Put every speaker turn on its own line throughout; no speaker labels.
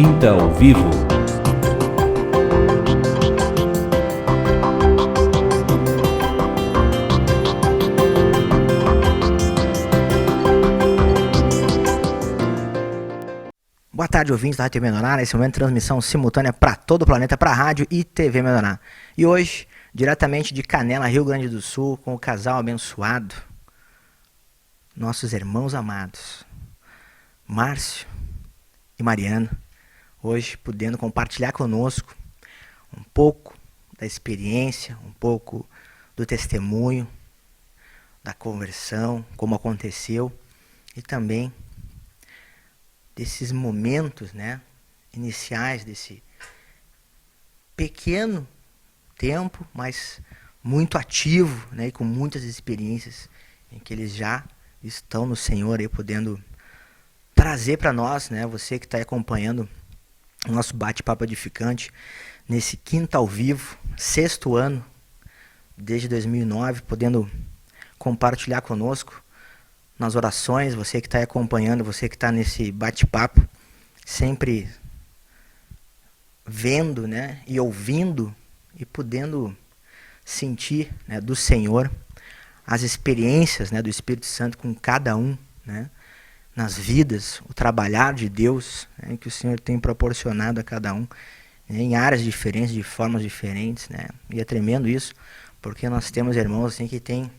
Quinta ao Vivo.
Boa tarde, ouvintes da Rádio TV Menoná. Nesse momento, transmissão simultânea para todo o planeta, para rádio e TV Menoná. E hoje, diretamente de Canela, Rio Grande do Sul, com o casal abençoado, nossos irmãos amados, Márcio e Mariana, hoje podendo compartilhar conosco um pouco da experiência, um pouco do testemunho, da conversão, como aconteceu, e também desses momentos, né, iniciais desse pequeno tempo, mas muito ativo, né, e com muitas experiências em que eles já estão no Senhor aí, podendo trazer para nós, né, você que está acompanhando o nosso bate-papo edificante nesse Quinta ao Vivo, 6º ano, desde 2009, podendo compartilhar conosco nas orações, você que está acompanhando, você que está nesse bate-papo, sempre vendo, né, e ouvindo e podendo sentir, né, do Senhor as experiências, né, do Espírito Santo com cada um, né, nas vidas, o trabalhar de Deus, né, que o Senhor tem proporcionado a cada um, né, em áreas diferentes, de formas diferentes, né, e é tremendo isso, porque nós temos irmãos assim que tem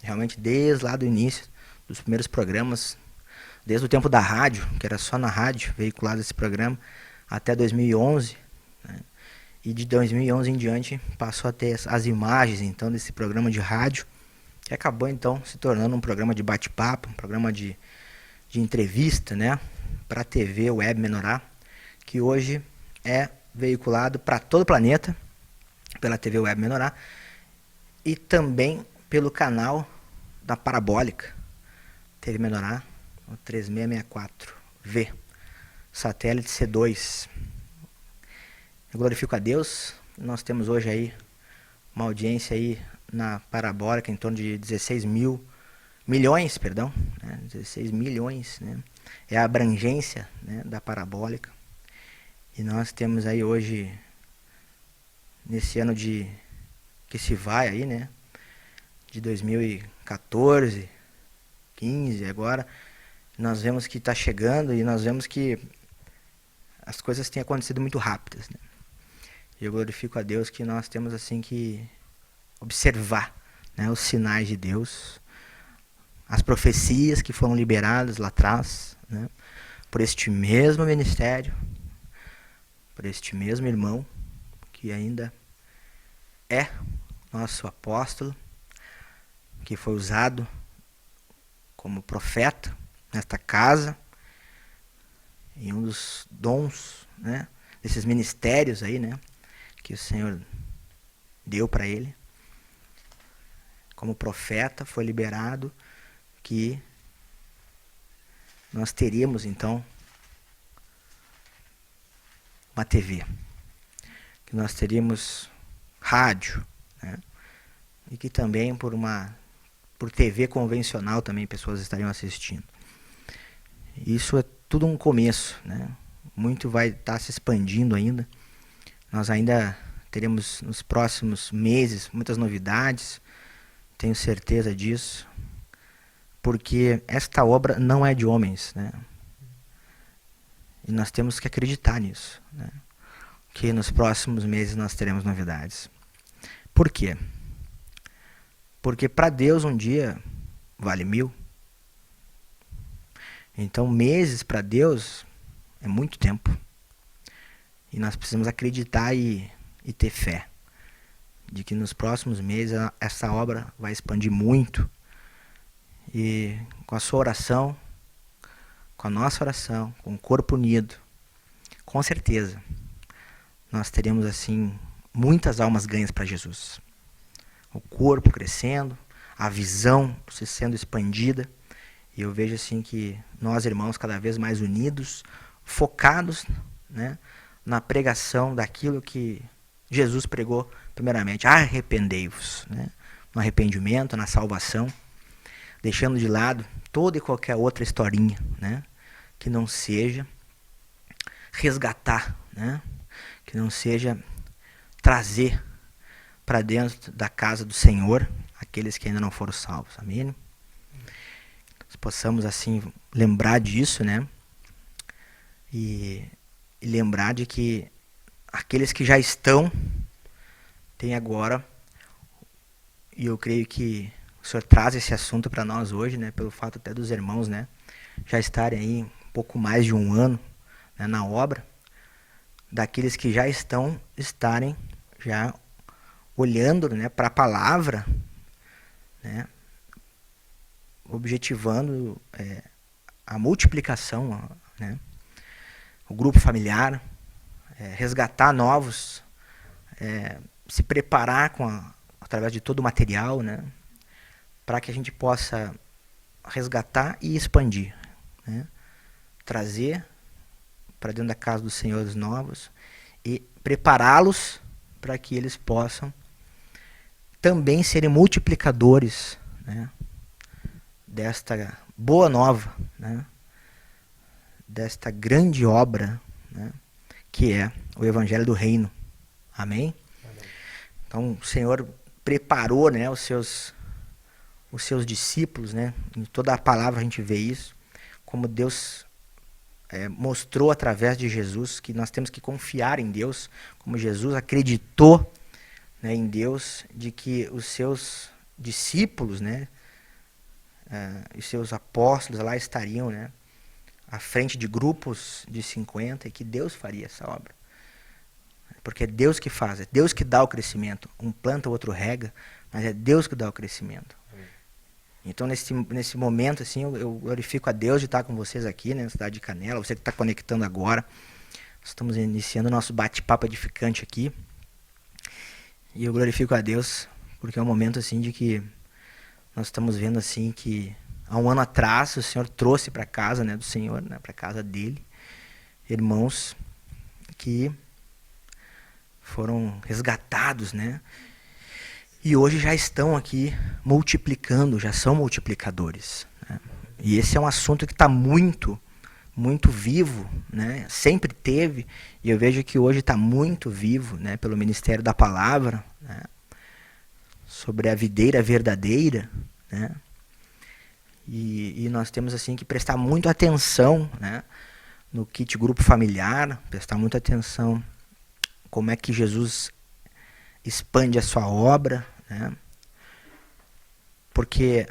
realmente desde lá do início dos primeiros programas, desde o tempo da rádio, que era só na rádio veiculado esse programa, até 2011, né? E de 2011 em diante passou a ter as imagens então desse programa de rádio, que acabou então se tornando um programa de bate-papo, um programa de entrevista, né, para a TV Web Menoná, que hoje é veiculado para todo o planeta pela TV Web Menoná e também pelo canal da Parabólica TV Menoná, o 3664V, satélite C2. Eu glorifico a Deus. Nós temos hoje aí uma audiência aí na Parabólica em torno de 16 milhões, né? 16 milhões, né? É a abrangência, né, da Parabólica. E nós temos aí hoje, nesse ano que se vai aí, né, de 2014, 15 agora, nós vemos que está chegando e nós vemos que as coisas têm acontecido muito rápidas, né? E eu glorifico a Deus que nós temos assim que observar, né, os sinais de Deus, as profecias que foram liberadas lá atrás, né, por este mesmo ministério, por este mesmo irmão, que ainda é nosso apóstolo, que foi usado como profeta nesta casa, em um dos dons, né, desses ministérios aí, né, que o Senhor deu para ele. Como profeta foi liberado que nós teríamos então uma TV, que nós teríamos rádio, né, e que também por TV convencional também pessoas estariam assistindo. Isso é tudo um começo, né? Muito vai estar se expandindo ainda. Nós ainda teremos nos próximos meses muitas novidades, tenho certeza disso, porque esta obra não é de homens, né? E nós temos que acreditar nisso, né? Que nos próximos meses nós teremos novidades. Por quê? Porque para Deus um dia vale 1000. Então meses para Deus é muito tempo. E nós precisamos acreditar e ter fé de que nos próximos meses essa obra vai expandir muito. E com a sua oração, com a nossa oração, com o corpo unido, com certeza nós teremos assim muitas almas ganhas para Jesus. O corpo crescendo, a visão se sendo expandida, e eu vejo assim que nós irmãos cada vez mais unidos, focados, né, na pregação daquilo que Jesus pregou primeiramente, arrependei-vos, né, no arrependimento, na salvação, deixando de lado toda e qualquer outra historinha, né, que não seja resgatar, né? Que não seja trazer para dentro da casa do Senhor aqueles que ainda não foram salvos. Amém? Nós possamos assim lembrar disso, né? E lembrar de que aqueles que já estão têm agora, e eu creio que o Senhor traz esse assunto para nós hoje, né? Pelo fato até dos irmãos, né? Já estarem aí um pouco mais de um ano, né, na obra, daqueles que já estão, estarem já olhando, né, para a palavra, né, objetivando a multiplicação, né, o grupo familiar, resgatar novos, se preparar através de todo o material, né, para que a gente possa resgatar e expandir, né, trazer para dentro da casa do Senhor os novos e prepará-los para que eles possam também serem multiplicadores, né, desta boa nova, né, desta grande obra, né, que é o Evangelho do Reino. Amém? Amém. Então o Senhor preparou, né, os seus discípulos, né, em toda a palavra a gente vê isso, como Deus mostrou através de Jesus que nós temos que confiar em Deus, como Jesus acreditou, né, em Deus, de que os seus discípulos, né, os seus apóstolos lá estariam, né, à frente de grupos de 50 e que Deus faria essa obra. Porque é Deus que faz, é Deus que dá o crescimento. Um planta, o outro rega, mas é Deus que dá o crescimento. Então, nesse momento, assim, eu glorifico a Deus de estar com vocês aqui, né, na cidade de Canela, você que está conectando agora. Estamos iniciando o nosso bate-papo edificante aqui. E eu glorifico a Deus, porque é um momento, assim, de que nós estamos vendo, assim, que há um ano atrás o Senhor trouxe para a casa, né, do Senhor, né, para a casa dele, irmãos que foram resgatados, né, e hoje já estão aqui multiplicando, já são multiplicadores, né? E esse é um assunto que está muito, muito vivo, né? Sempre teve, e eu vejo que hoje está muito vivo, né? Pelo Ministério da Palavra, né? Sobre a videira verdadeira, né? E nós temos assim que prestar muito atenção, né, no kit grupo familiar, prestar muita atenção como é que Jesus expande a sua obra, né? Porque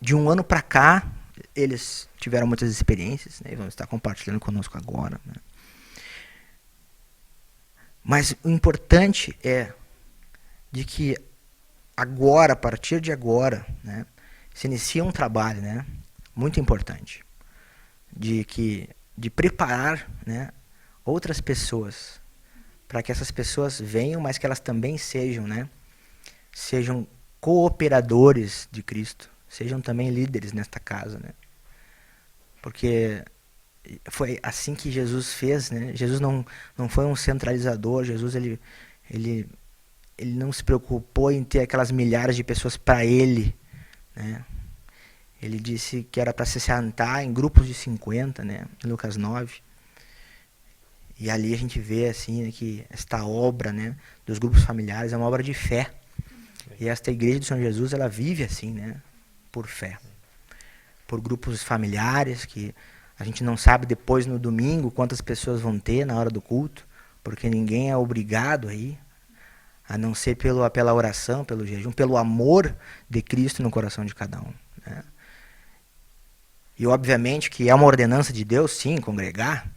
de um ano para cá eles tiveram muitas experiências, né? E vão estar compartilhando conosco agora, né? Mas o importante é de que agora, a partir de agora, né, se inicia um trabalho, né, muito importante de preparar, né, outras pessoas para que essas pessoas venham, mas que elas também sejam, né, sejam cooperadores de Cristo, sejam também líderes nesta casa, né? Porque foi assim que Jesus fez, né? Jesus não foi um centralizador. Jesus ele não se preocupou em ter aquelas milhares de pessoas para ele, né? Ele disse que era para se sentar em grupos de 50, né? Em Lucas 9. E ali a gente vê assim, né, que esta obra, né, dos grupos familiares é uma obra de fé. E esta igreja do Senhor Jesus, ela vive assim, né, por fé. Por grupos familiares que a gente não sabe depois no domingo quantas pessoas vão ter na hora do culto, porque ninguém é obrigado aí, a não ser pela oração, pelo jejum, pelo amor de Cristo no coração de cada um, né? E obviamente que é uma ordenança de Deus, sim, congregar,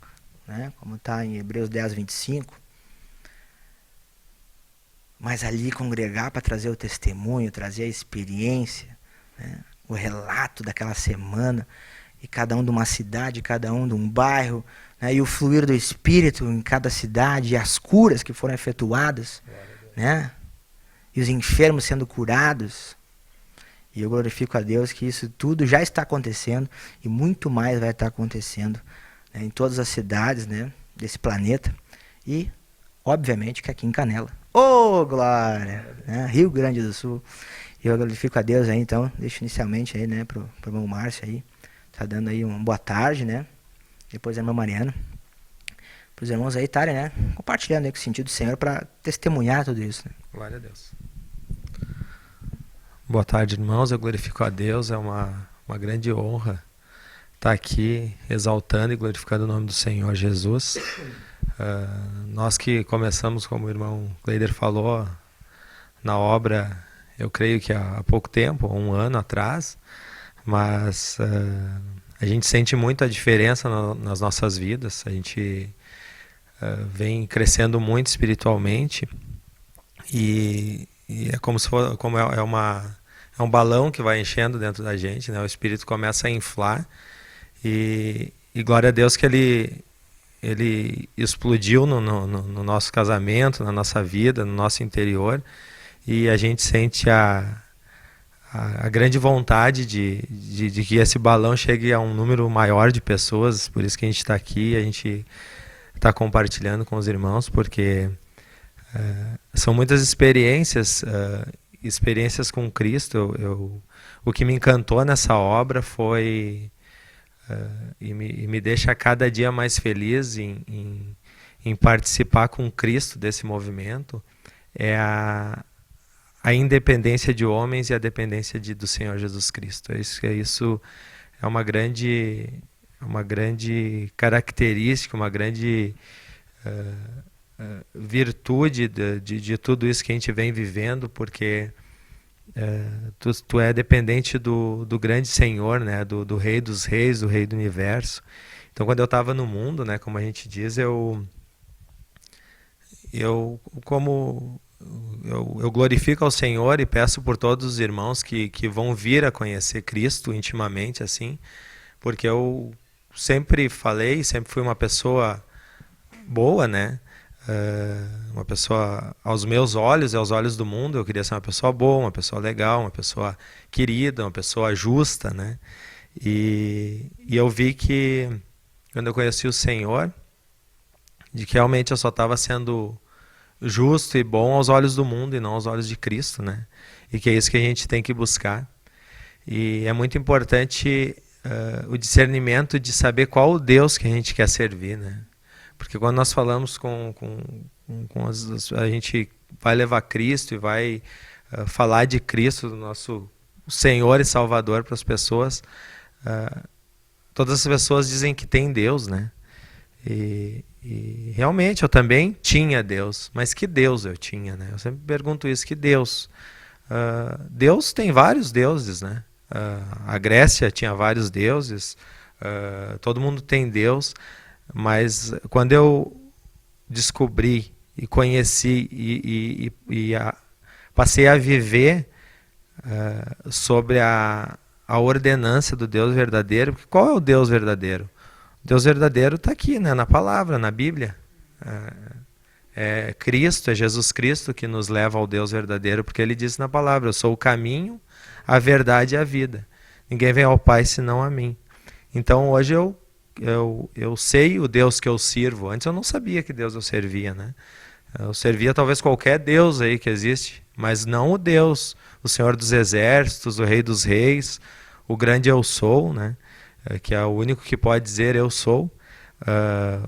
né? Como está em Hebreus 10, 25. Mas ali congregar para trazer o testemunho, trazer a experiência, né? O relato daquela semana, e cada um de uma cidade, cada um de um bairro, né? E o fluir do Espírito em cada cidade, e as curas que foram efetuadas, né? E os enfermos sendo curados. E eu glorifico a Deus que isso tudo já está acontecendo e muito mais vai estar acontecendo, né, em todas as cidades, né, desse planeta e, obviamente, que aqui em Canela. Ô, glória! Né, Rio Grande do Sul. E eu glorifico a Deus aí, então, deixo inicialmente aí, né, pro irmão Márcio aí, tá dando aí uma boa tarde, né, depois a irmã Mariana. os irmãos aí estarem, né, compartilhando aí com o sentido do Senhor para testemunhar tudo isso. Né?
Glória a Deus. Boa tarde, irmãos. Eu glorifico a Deus. É uma grande honra estar aqui exaltando e glorificando o nome do Senhor Jesus. Nós que começamos, como o irmão Kleider falou, na obra, eu creio que há pouco tempo, 1 ano atrás, mas a gente sente muito a diferença nas nossas vidas. A gente vem crescendo muito espiritualmente e é como se for, é um balão que vai enchendo dentro da gente, né? O espírito começa a inflar e glória a Deus que ele explodiu no nosso casamento, na nossa vida, no nosso interior, e a gente sente a grande vontade de que esse balão chegue a um número maior de pessoas. Por isso que a gente está aqui, a gente está compartilhando com os irmãos, porque são muitas experiências com Cristo. O que me encantou nessa obra foi e me deixa cada dia mais feliz em participar com Cristo desse movimento é a independência de homens e a dependência do Senhor Jesus Cristo. Isso é uma grande característica, uma grande virtude de tudo isso que a gente vem vivendo, porque tu é dependente do grande Senhor, né? Do Rei dos Reis, do Rei do Universo. Então, quando eu estava no mundo, né, como a gente diz, eu glorifico ao Senhor e peço por todos os irmãos que vão vir a conhecer Cristo intimamente, assim, porque eu sempre fui uma pessoa boa, né? Uma pessoa aos meus olhos e aos olhos do mundo. Eu queria ser uma pessoa boa, uma pessoa legal, uma pessoa querida, uma pessoa justa, né? E eu vi que quando eu conheci o Senhor, de que realmente eu só estava sendo justo e bom aos olhos do mundo e não aos olhos de Cristo, né? E que é isso que a gente tem que buscar. E é muito importante o discernimento de saber qual o Deus que a gente quer servir, né? Porque quando nós falamos a gente vai levar Cristo e vai falar de Cristo, do nosso Senhor e Salvador, para as pessoas, todas as pessoas dizem que tem Deus, né? E realmente eu também tinha Deus, mas que Deus eu tinha, né? Eu sempre pergunto isso, que Deus? Deus tem vários deuses, né? A Grécia tinha vários deuses, todo mundo tem Deus, mas quando eu descobri e conheci e passei a viver sobre a ordenança do Deus verdadeiro, porque qual é o Deus verdadeiro? O Deus verdadeiro está aqui, né, na palavra, na Bíblia. É Cristo, é Jesus Cristo que nos leva ao Deus verdadeiro, porque ele disse na palavra: eu sou o caminho, a verdade e a vida. Ninguém vem ao Pai senão a mim. Então hoje eu sei o Deus que eu sirvo. Antes eu não sabia que Deus eu servia, né? Eu servia talvez qualquer Deus aí que existe, mas não o Deus, o Senhor dos Exércitos, o Rei dos Reis, o grande eu sou, né? Que é o único que pode dizer eu sou,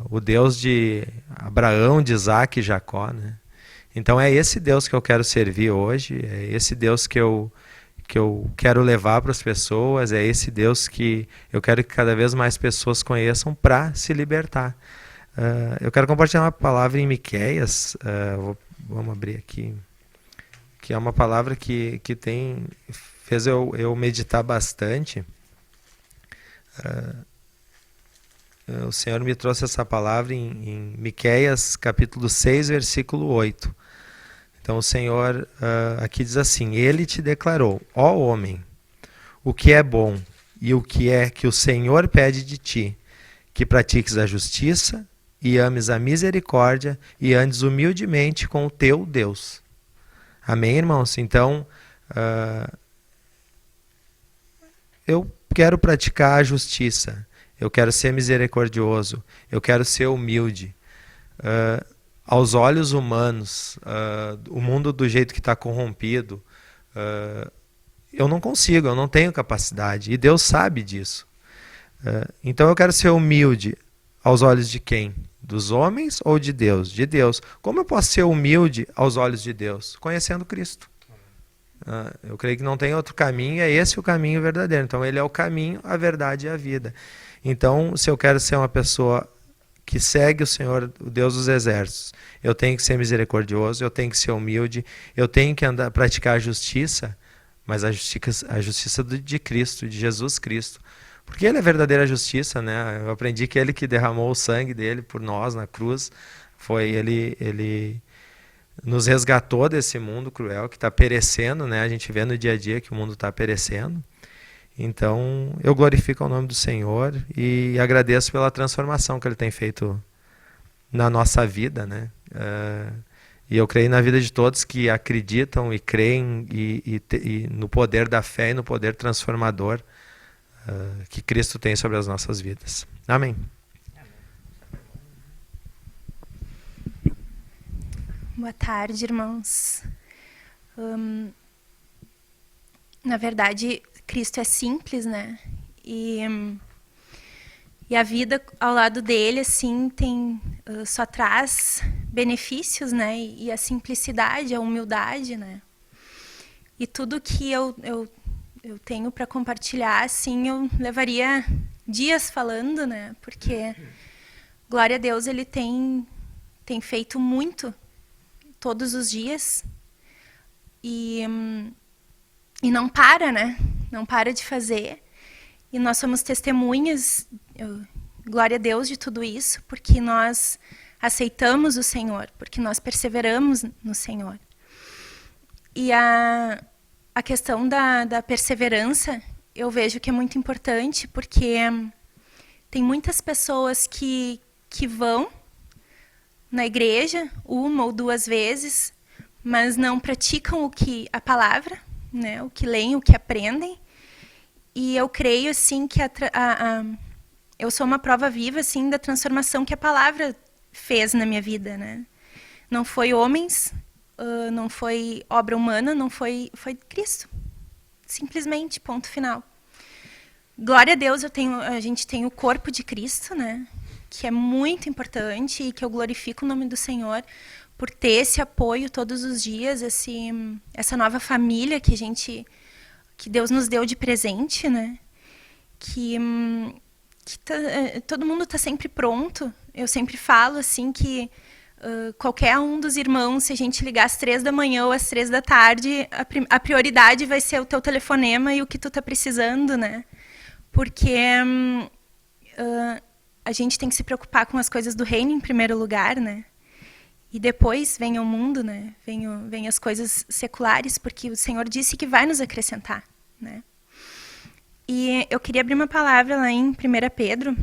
o Deus de Abraão, de Isaac e Jacó, né? Então é esse Deus que eu quero servir hoje, é esse Deus que eu quero levar para as pessoas, é esse Deus que eu quero que cada vez mais pessoas conheçam para se libertar. Eu quero compartilhar uma palavra em Miqueias, vamos abrir aqui, que é uma palavra que fez eu meditar bastante. O Senhor me trouxe essa palavra em Miqueias capítulo 6, versículo 8. Então o Senhor aqui diz assim: Ele te declarou, ó homem, o que é bom e o que é que o Senhor pede de ti, que pratiques a justiça e ames a misericórdia e andes humildemente com o teu Deus. Amém, irmãos? Então, eu quero praticar a justiça, eu quero ser misericordioso, eu quero ser humilde. Aos olhos humanos, o mundo do jeito que está corrompido, eu não consigo, eu não tenho capacidade, e Deus sabe disso. Então eu quero ser humilde aos olhos de quem? Dos homens ou de Deus? De Deus. Como eu posso ser humilde aos olhos de Deus? Conhecendo Cristo. Eu creio que não tem outro caminho, é esse o caminho verdadeiro. Então ele é o caminho, a verdade e a vida. Então, se eu quero ser uma pessoa que segue o Senhor, o Deus dos exércitos, eu tenho que ser misericordioso, eu tenho que ser humilde, eu tenho que praticar a justiça, mas a justiça de Cristo, de Jesus Cristo. Porque ele é a verdadeira justiça, né? Eu aprendi que ele que derramou o sangue dele por nós na cruz, foi ele nos resgatou desse mundo cruel que está perecendo, né? A gente vê no dia a dia que o mundo está perecendo. Então, eu glorifico o nome do Senhor e agradeço pela transformação que Ele tem feito na nossa vida, né? E eu creio na vida de todos que acreditam e creem e no poder da fé e no poder transformador que Cristo tem sobre as nossas vidas. Amém.
Boa tarde, irmãos. Na verdade, Cristo é simples, né? E a vida ao lado dele, assim, só traz benefícios, né? E a simplicidade, a humildade, né? E tudo que eu tenho para compartilhar, assim, eu levaria dias falando, né? Porque, glória a Deus, ele tem feito muito todos os dias. E não para, né? Não para de fazer. E nós somos testemunhas, glória a Deus, de tudo isso, porque nós aceitamos o Senhor, porque nós perseveramos no Senhor. E a questão da perseverança, eu vejo que é muito importante, porque tem muitas pessoas que vão na igreja 1 ou 2 vezes, mas não praticam a palavra, né? O que leem, o que aprendem. E eu creio, assim, que eu sou uma prova viva, assim, da transformação que a palavra fez na minha vida, né? Não foi homens, não foi obra humana, não foi Cristo. Simplesmente, ponto final. Glória a Deus, a gente tem o corpo de Cristo, né? Que é muito importante e que eu glorifico o nome do Senhor por ter esse apoio todos os dias, essa nova família que Deus nos deu de presente, né? Que todo mundo está sempre pronto. Eu sempre falo assim que qualquer um dos irmãos, se a gente ligar às 3 da manhã ou às 3 da tarde, a prioridade vai ser o teu telefonema e o que tu está precisando, né? Porque a gente tem que se preocupar com as coisas do reino em primeiro lugar, né? E depois vem o mundo, né? Vem as coisas seculares, porque o Senhor disse que vai nos acrescentar, né? E eu queria abrir uma palavra lá em 1 Pedro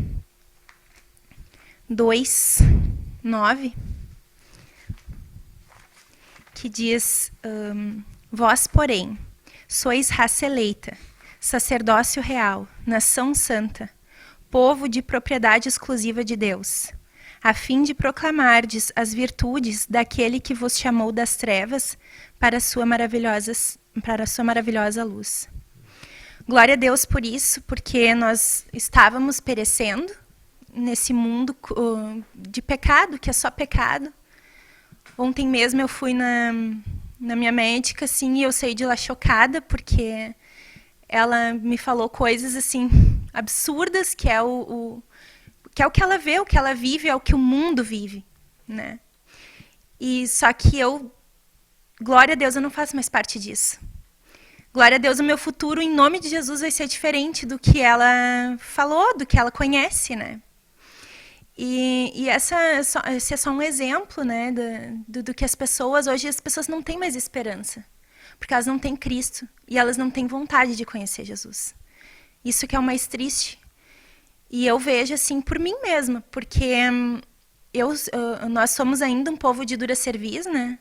2, 9, que diz: vós, porém, sois raça eleita, sacerdócio real, nação santa, povo de propriedade exclusiva de Deus, a fim de proclamardes as virtudes daquele que vos chamou das trevas para a sua maravilhosa luz. Glória a Deus por isso, porque nós estávamos perecendo nesse mundo de pecado, que é só pecado. Ontem mesmo eu fui na minha médica, assim, e eu saí de lá chocada, porque ela me falou coisas, assim, absurdas, que é o que ela vê, o que ela vive, é o que o mundo vive, né? E só que glória a Deus, eu não faço mais parte disso. Glória a Deus, o meu futuro, em nome de Jesus, vai ser diferente do que ela falou, do que ela conhece, né? E esse é só um exemplo, né, do que hoje as pessoas não têm mais esperança, porque elas não têm Cristo e elas não têm vontade de conhecer Jesus. Isso que é o mais triste. E eu vejo assim por mim mesma, porque nós somos ainda um povo de dura cerviz, né?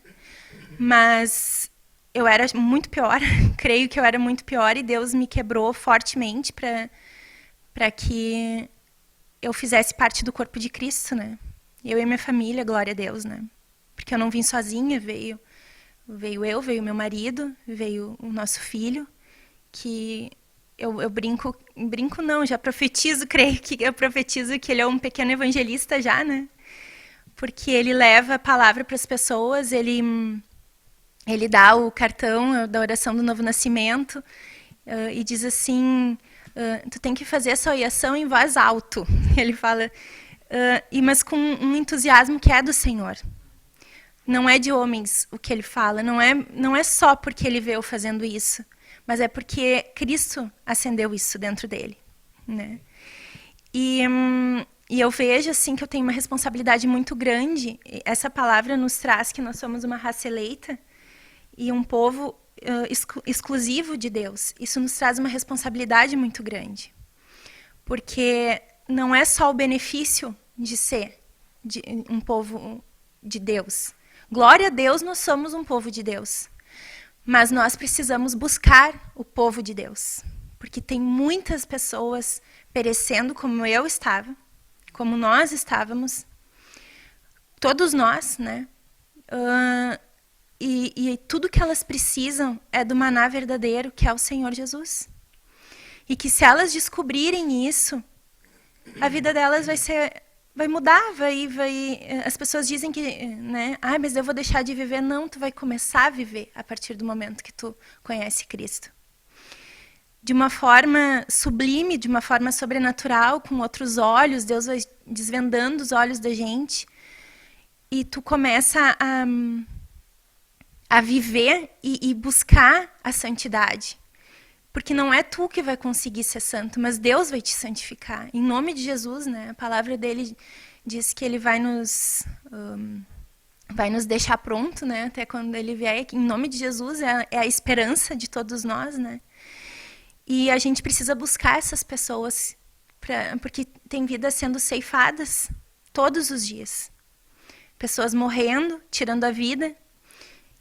Mas eu era muito pior, creio que eu era muito pior, e Deus me quebrou fortemente para que eu fizesse parte do corpo de Cristo, né? Eu e minha família, glória a Deus, né? Porque eu não vim sozinha, veio veio meu marido, veio o nosso filho, que eu brinco não, já profetizo, creio que eu profetizo que ele é um pequeno evangelista já, né? porque ele leva a palavra para as pessoas, ele dá o cartão da oração do novo nascimento e diz assim, tu tem que fazer essa oração em voz alta. Ele fala, mas com um entusiasmo que é do Senhor. Não é de homens o que ele fala, não é só porque ele veio fazendo isso, mas é porque Cristo acendeu isso dentro dele, né? E eu vejo assim que eu tenho uma responsabilidade muito grande. Essa palavra nos traz que nós somos uma raça eleita e um povo exclusivo de Deus. Isso nos traz uma responsabilidade muito grande, porque não é só o benefício de ser um povo de Deus. Glória a Deus, nós somos um povo de Deus. Mas nós precisamos buscar o povo de Deus. Porque tem muitas pessoas perecendo como eu estava, como nós estávamos. Todos nós, né? E tudo que elas precisam é do maná verdadeiro, que é o Senhor Jesus. E que se elas descobrirem isso, a vida delas vai mudar, as pessoas dizem que, né, mas eu vou deixar de viver. Não, tu vai começar a viver a partir do momento que tu conhece Cristo. De uma forma sublime, de uma forma sobrenatural, com outros olhos, Deus vai desvendando os olhos da gente, e tu começa a viver e buscar a santidade. Porque não é tu que vai conseguir ser santo, mas Deus vai te santificar. Em nome de Jesus, né? A palavra dele diz que ele vai nos deixar pronto, né? Até quando ele vier. Em nome de Jesus é a esperança de todos nós, né? E a gente precisa buscar essas pessoas, porque tem vidas sendo ceifadas todos os dias. Pessoas morrendo, tirando a vida.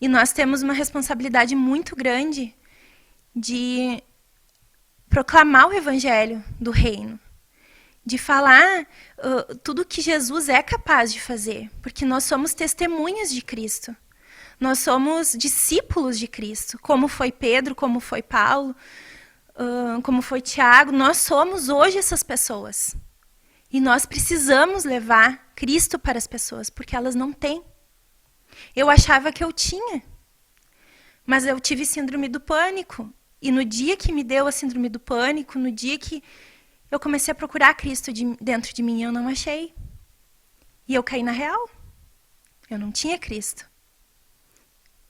E nós temos uma responsabilidade muito grande de proclamar o evangelho do reino, de falar tudo que Jesus é capaz de fazer, porque nós somos testemunhas de Cristo, nós somos discípulos de Cristo, como foi Pedro, como foi Paulo, como foi Tiago. Nós somos hoje essas pessoas, e nós precisamos levar Cristo para as pessoas, porque elas não têm. Eu achava que eu tinha, mas eu tive síndrome do pânico. E no dia que me deu a síndrome do pânico, no dia que eu comecei a procurar Cristo dentro de mim, eu não achei. E eu caí na real. Eu não tinha Cristo.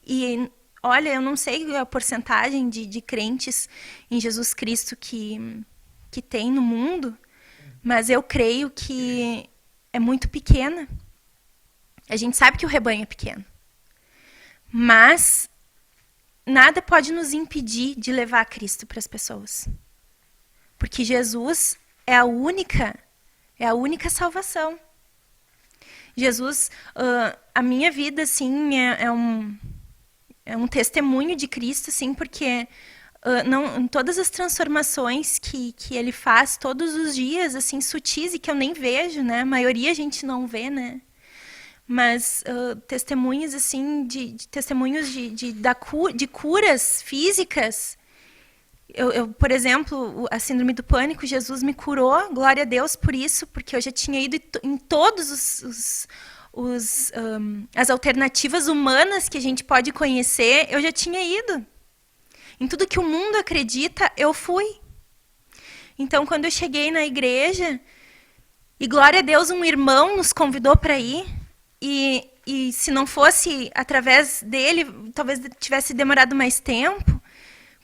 E, olha, eu não sei a porcentagem de crentes em Jesus Cristo que tem no mundo, mas eu creio que é muito pequena. A gente sabe que o rebanho é pequeno. Mas nada pode nos impedir de levar Cristo para as pessoas. Porque Jesus é a única salvação. Jesus, a minha vida, assim, é um testemunho de Cristo, assim, porque todas as transformações que ele faz todos os dias, assim, sutis e que eu nem vejo, né? A maioria a gente não vê, né? Mas testemunhos assim testemunhos de curas físicas. Eu, por exemplo, a síndrome do pânico, Jesus me curou, glória a Deus por isso, porque eu já tinha ido em todos as alternativas humanas que a gente pode conhecer, eu já tinha ido. Em tudo que o mundo acredita, eu fui. Então, quando eu cheguei na igreja, e glória a Deus, um irmão nos convidou para ir. E se não fosse através dele, talvez tivesse demorado mais tempo.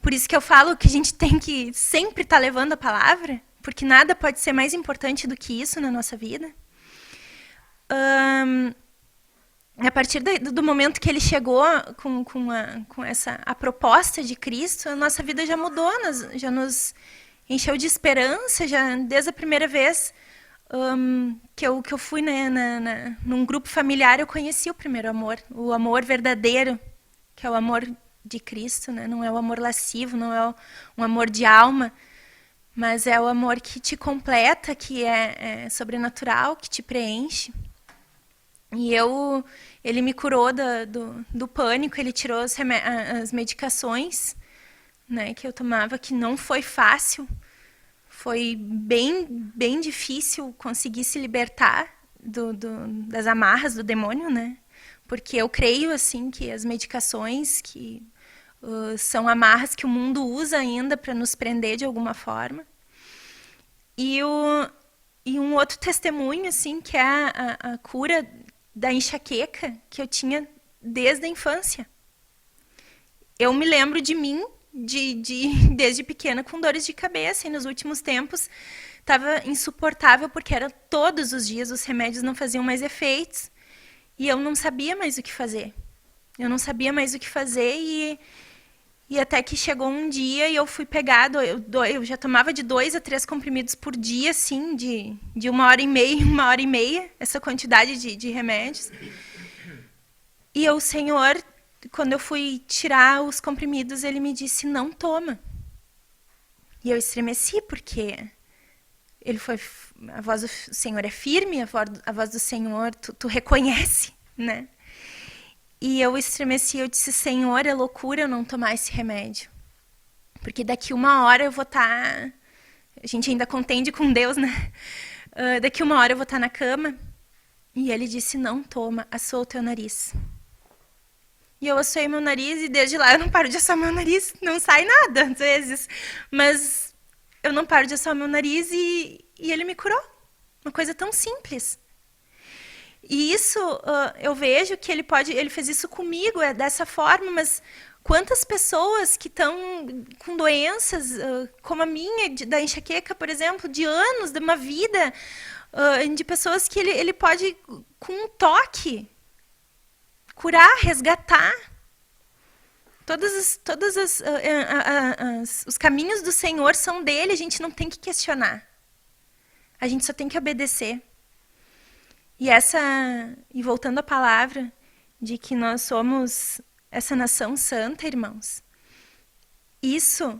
Por isso que eu falo que a gente tem que sempre estar levando a palavra, porque nada pode ser mais importante do que isso na nossa vida. A partir do momento que ele chegou com a proposta de Cristo, a nossa vida já mudou, já nos encheu de esperança, já desde a primeira vez que eu fui num grupo familiar, eu conheci o primeiro amor, o amor verdadeiro, que é o amor de Cristo, né? Não é o amor lascivo, não é um amor de alma, mas é o amor que te completa, que é sobrenatural, que te preenche. E ele me curou do pânico, ele tirou as medicações, né, que eu tomava, que não foi fácil. Foi bem difícil conseguir se libertar das amarras do demônio, né? Porque eu creio, assim, que as medicações que são amarras que o mundo usa ainda para nos prender de alguma forma. E um outro testemunho, assim, que é a cura da enxaqueca que eu tinha desde a infância. Eu me lembro de mim, desde pequena, com dores de cabeça. E nos últimos tempos estava insuportável, porque era todos os dias, os remédios não faziam mais efeitos. E eu não sabia mais o que fazer. E até que chegou um dia e eu fui pegar, eu já tomava de 2 a 3 comprimidos por dia, assim, de 1h30, essa quantidade de remédios. E o Senhor, quando eu fui tirar os comprimidos, ele me disse, não toma. E eu estremeci, porque a voz do Senhor é firme, a voz do Senhor, tu reconhece, né? E eu estremeci, eu disse, Senhor, é loucura eu não tomar esse remédio. Porque daqui 1 hora eu vou estar... A gente ainda contende com Deus, né? Daqui 1 hora eu vou estar na cama. E ele disse, não toma, assua o teu nariz. E eu assoei meu nariz e desde lá eu não paro de assoar meu nariz. Não sai nada, às vezes. Mas eu não paro de assoar meu nariz e ele me curou. Uma coisa tão simples. E isso, eu vejo que ele fez isso comigo, dessa forma, mas quantas pessoas que estão com doenças, como a minha, da enxaqueca, por exemplo, de anos, de uma vida, de pessoas que ele pode, com um toque, curar, resgatar. Os caminhos do Senhor são dele, a gente não tem que questionar. A gente só tem que obedecer. E voltando à palavra de que nós somos essa nação santa, irmãos, isso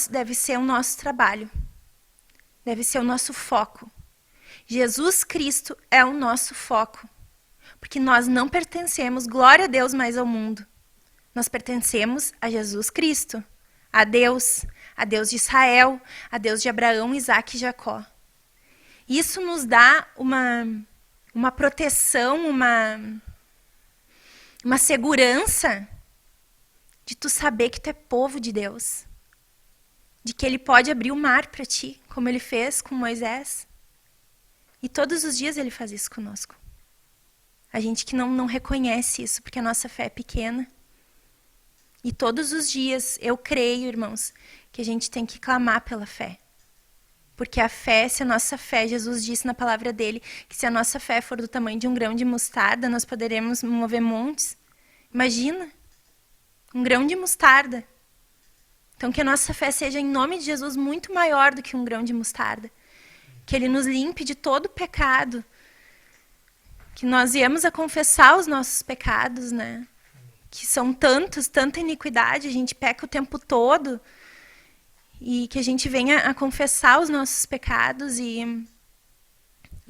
deve ser o nosso trabalho, deve ser o nosso foco. Jesus Cristo é o nosso foco, porque nós não pertencemos, glória a Deus, mais ao mundo. Nós pertencemos a Jesus Cristo, a Deus de Israel, a Deus de Abraão, Isaque e Jacó. Isso nos dá uma proteção, uma segurança de tu saber que tu é povo de Deus. De que ele pode abrir o mar para ti, como ele fez com Moisés. E todos os dias ele faz isso conosco. A gente que não reconhece isso, porque a nossa fé é pequena. E todos os dias eu creio, irmãos, que a gente tem que clamar pela fé. Porque a fé, se a nossa fé, Jesus disse na palavra dele, que se a nossa fé for do tamanho de um grão de mostarda, nós poderemos mover montes. Imagina, um grão de mostarda. Então que a nossa fé seja em nome de Jesus muito maior do que um grão de mostarda. Que ele nos limpe de todo pecado. Que nós viemos a confessar os nossos pecados, né? Que são tantos, tanta iniquidade, a gente peca o tempo todo. E que a gente venha a confessar os nossos pecados e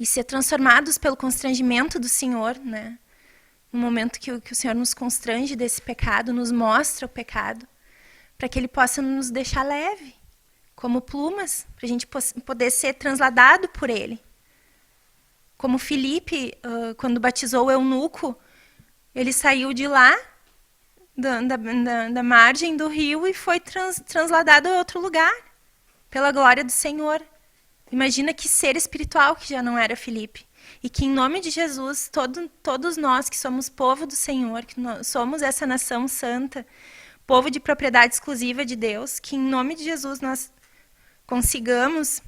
ser transformados pelo constrangimento do Senhor, né? No momento que o Senhor nos constrange desse pecado, nos mostra o pecado, para que ele possa nos deixar leve, como plumas, para a gente poder ser transladado por ele. Como Filipe, quando batizou o eunuco, ele saiu de lá, da margem do rio, e foi transladado a outro lugar, pela glória do Senhor. Imagina que ser espiritual que já não era Filipe. E que em nome de Jesus, todos nós que somos povo do Senhor, que somos essa nação santa, povo de propriedade exclusiva de Deus, que em nome de Jesus nós consigamos,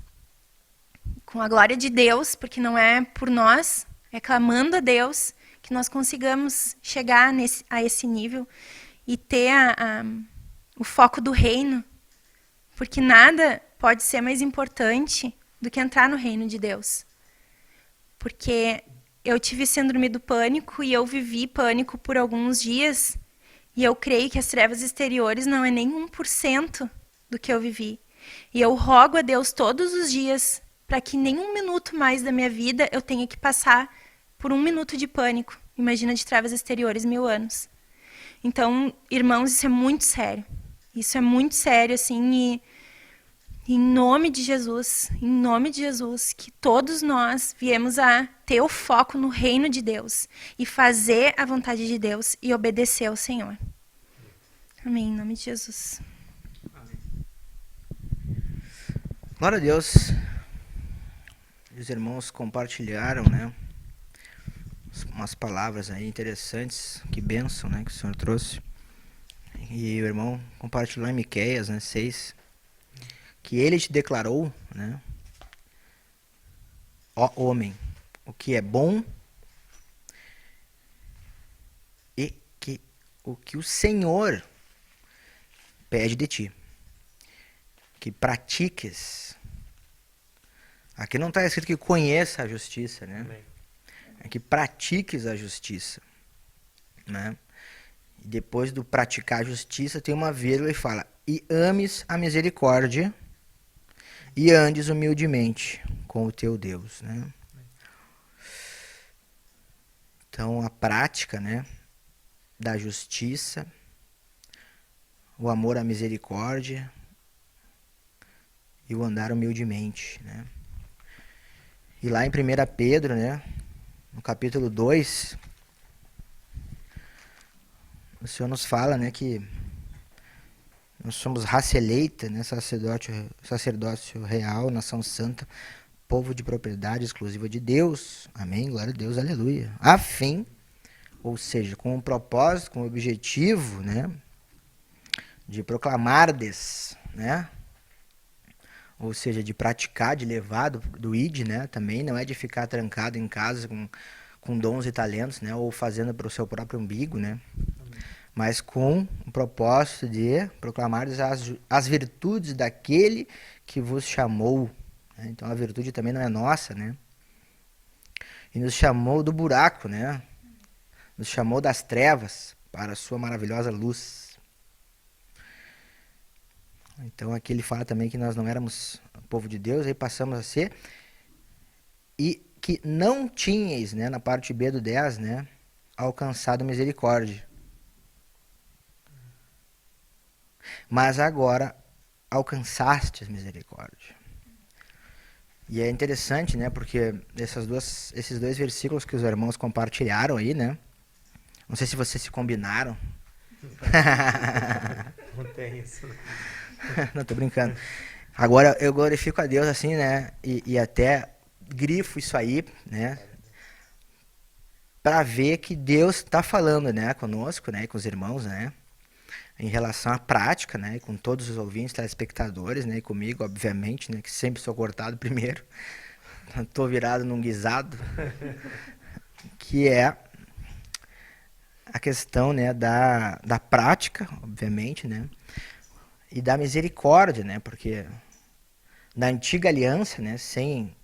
com a glória de Deus, porque não é por nós, é clamando a Deus, que nós consigamos chegar a esse nível e ter o foco do reino, porque nada pode ser mais importante do que entrar no reino de Deus. Porque eu tive síndrome do pânico e eu vivi pânico por alguns dias, e eu creio que as trevas exteriores não é nem 1% do que eu vivi. E eu rogo a Deus todos os dias para que nem 1 minuto mais da minha vida eu tenha que passar por 1 minuto de pânico. Imagina de trevas exteriores 1000 anos. Então, irmãos, isso é muito sério. Isso é muito sério, assim, Em nome de Jesus, que todos nós viemos a ter o foco no reino de Deus e fazer a vontade de Deus e obedecer ao Senhor. Amém, em nome de Jesus.
Glória a Deus. Os irmãos compartilharam, né, umas palavras aí interessantes. Que bênção, né, que o Senhor trouxe. E o irmão compartilhou em Miqueias, né, 6, que ele te declarou, né, ó homem, o que é bom e o que o Senhor pede de ti, que pratiques. Aqui não está escrito que conheça a justiça, né?
Amém.
É que pratiques a justiça, né? E depois do praticar a justiça tem uma vírgula e fala: e ames a misericórdia e andes humildemente com o teu Deus, né? Então a prática, né, da justiça, o amor à misericórdia e o andar humildemente, né? E lá em 1 Pedro, né, no capítulo 2, o Senhor nos fala, né, que nós somos raça eleita, né, sacerdócio real, nação santa, povo de propriedade exclusiva de Deus. Amém, glória a Deus, aleluia. A fim, ou seja, com um propósito, com um objetivo, né, de proclamardes, né, ou seja, de praticar, de levar do id, né, também não é de ficar trancado em casa com dons e talentos, né, ou fazendo para o seu próprio umbigo, né, mas com o propósito de proclamar as virtudes daquele que vos chamou, né? Então a virtude também não é nossa, né, e nos chamou do buraco, né, nos chamou das trevas para a sua maravilhosa luz. Então aqui ele fala também que nós não éramos o povo de Deus, aí passamos a ser, e que não tinhais, né, na parte B do 10, né, alcançado misericórdia. Mas agora alcançastes misericórdia. E é interessante, né, porque esses dois versículos que os irmãos compartilharam aí, né, não sei se vocês se combinaram.
Não tem isso.
Não, tô brincando. Agora eu glorifico a Deus assim, né? E até grifo isso aí, né? Para ver que Deus está falando, né? Conosco, né? Com os irmãos, né? Em relação à prática, né? Com todos os ouvintes, telespectadores, né? E comigo, obviamente, né? Que sempre sou cortado primeiro. Tô virado num guisado. Que é a questão, né? Da prática, obviamente, né? E da misericórdia, né? Porque na antiga aliança, né? Sem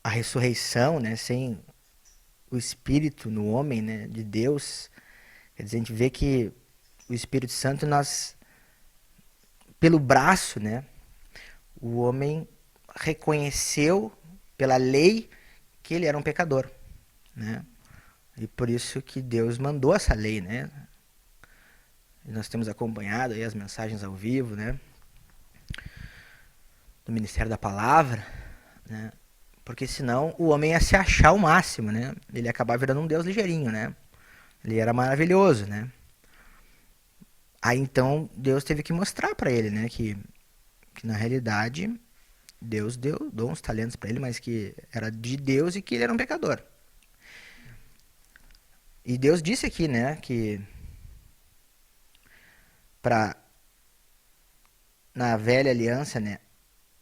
a ressurreição, né? Sem o Espírito no homem, né? De Deus, quer dizer, a gente vê que o Espírito Santo, nós, pelo braço, né? O homem reconheceu pela lei que ele era um pecador, né? E por isso que Deus mandou essa lei, né? E nós temos acompanhado aí as mensagens ao vivo, né, do Ministério da Palavra, né, porque senão o homem ia se achar o máximo, né, ele ia acabar virando um Deus ligeirinho, né, ele era maravilhoso, né. Aí então Deus teve que mostrar para ele, né, que na realidade Deus deu uns talentos para ele, mas que era de Deus e que ele era um pecador. E Deus disse aqui, né, que na velha aliança, né,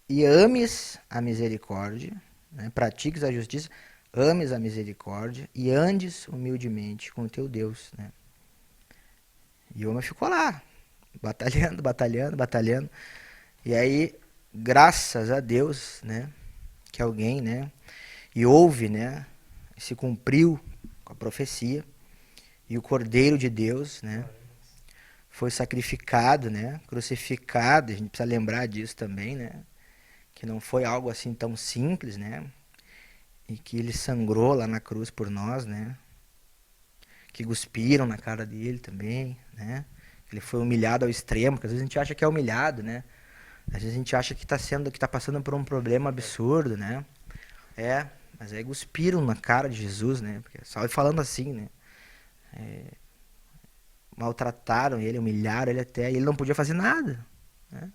e ames a misericórdia, né, pratiques a justiça, ames a misericórdia e andes humildemente com o teu Deus, né. E o homem ficou lá, batalhando, e aí, graças a Deus, né, que alguém, né, e houve, né, se cumpriu com a profecia, e o Cordeiro de Deus, né, foi sacrificado, né, crucificado. A gente precisa lembrar disso também, né, que não foi algo assim tão simples, né, e que ele sangrou lá na cruz por nós, né, que cuspiram na cara dele também, né, Ele foi humilhado ao extremo, porque às vezes a gente acha que é humilhado, né? Às vezes a gente acha que está passando por um problema absurdo, né? Mas aí cuspiram na cara de Jesus, né? Porque só falando assim, né? Maltrataram ele, humilharam ele até, e ele não podia fazer nada, né?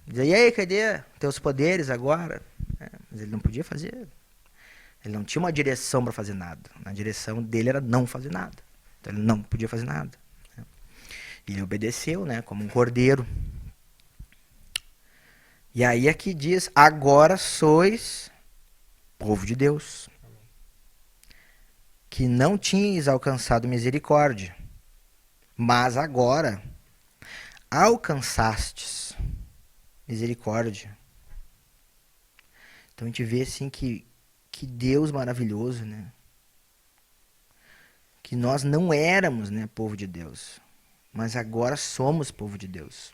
Dizia, e aí, cadê teus poderes agora? Mas ele não podia fazer. Ele não tinha uma direção para fazer nada. A direção dele era não fazer nada. Então ele não podia fazer nada, né? E ele obedeceu, né? Como um cordeiro. E aí aqui diz, agora sois povo de Deus, que não tinhais alcançado misericórdia, mas agora alcançastes misericórdia. Então a gente vê assim que Deus maravilhoso, né? Que nós não éramos, né, povo de Deus, mas agora somos povo de Deus.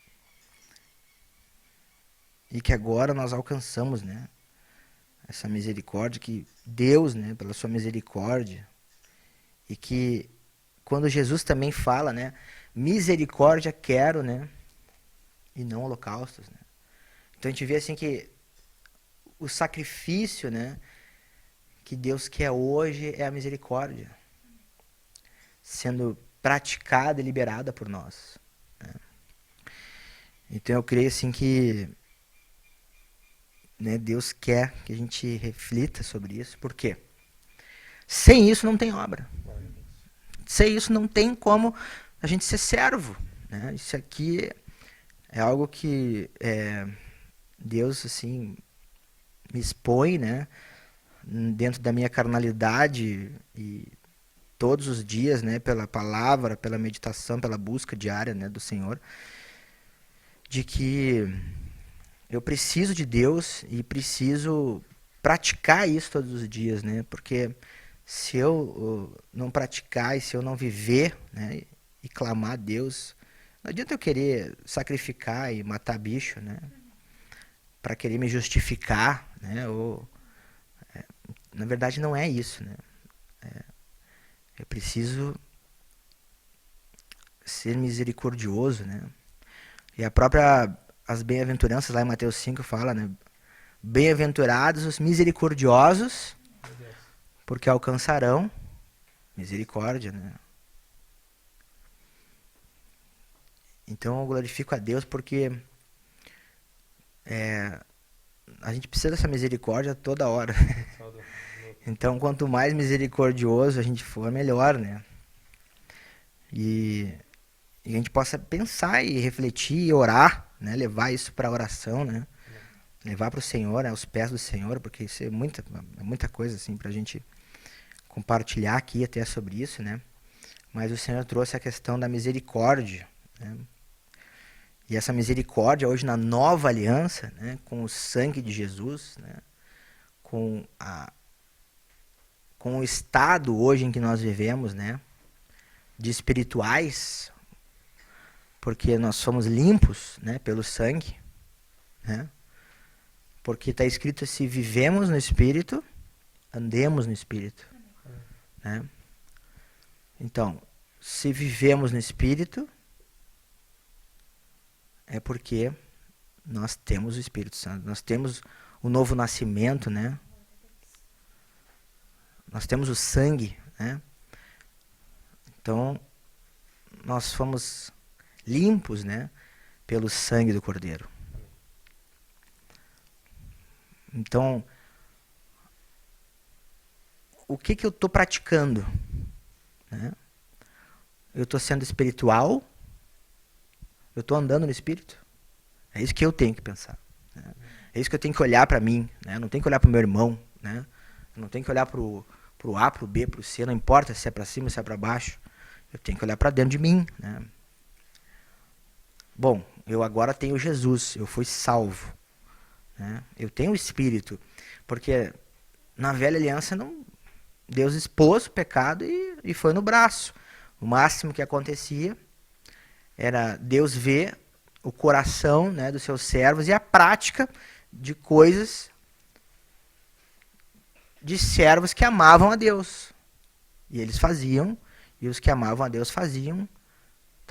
E que agora nós alcançamos, né, essa misericórdia, que Deus, né, pela sua misericórdia, e que quando Jesus também fala, né, misericórdia quero, né, e não holocaustos, né. Então a gente vê assim que o sacrifício, né, que Deus quer hoje é a misericórdia sendo praticada e liberada por nós, né. Então eu creio assim que, né, Deus quer que a gente reflita sobre isso. Por quê? Sem isso não tem obra. Sem isso não tem como a gente ser servo, né? Isso aqui é algo que Deus assim me expõe, né, dentro da minha carnalidade, e todos os dias, né, pela palavra, pela meditação, pela busca diária, né, do Senhor, de que eu preciso de Deus e preciso praticar isso todos os dias, né? Porque se eu não praticar e se eu não viver, né, e clamar a Deus, não adianta eu querer sacrificar e matar bicho, né, para querer me justificar, né? Na verdade não é isso, né? Eu preciso ser misericordioso, né? E as bem-aventuranças lá em Mateus 5 fala, né? Bem-aventurados os misericordiosos, porque alcançarão misericórdia, né? Então eu glorifico a Deus porque a gente precisa dessa misericórdia toda hora. Então quanto mais misericordioso a gente for, melhor, né? E a gente possa pensar e refletir e orar, né? Levar isso para a oração, né? Levar para o Senhor, aos pés do Senhor, porque isso é muita coisa assim para a gente compartilhar aqui até sobre isso, né? Mas o Senhor trouxe a questão da misericórdia, né? E essa misericórdia hoje na nova aliança, né, com o sangue de Jesus, né, com o estado hoje em que nós vivemos, né, de espirituais, porque nós somos limpos, né, pelo sangue, né, porque está escrito, se vivemos no Espírito, andemos no Espírito, né. Então, se vivemos no Espírito, é porque nós temos o Espírito Santo, nós temos o novo nascimento, né? Nós temos o sangue, né? Então, nós fomos limpos, né, pelo sangue do Cordeiro. Então, o que eu estou praticando, né? Eu estou sendo espiritual? Eu estou andando no Espírito? É isso que eu tenho que pensar, né? É isso que eu tenho que olhar para mim, né? Eu não tenho que olhar para o meu irmão, né? Eu não tenho que olhar para o A, para o B, para o C, não importa se é para cima ou se é para baixo. Eu tenho que olhar para dentro de mim, né? Bom, eu agora tenho Jesus, eu fui salvo, né? Eu tenho o Espírito, porque na velha aliança Deus expôs o pecado e foi no braço. O máximo que acontecia era Deus ver o coração, né, dos seus servos e a prática de coisas de servos que amavam a Deus. E eles faziam, e os que amavam a Deus faziam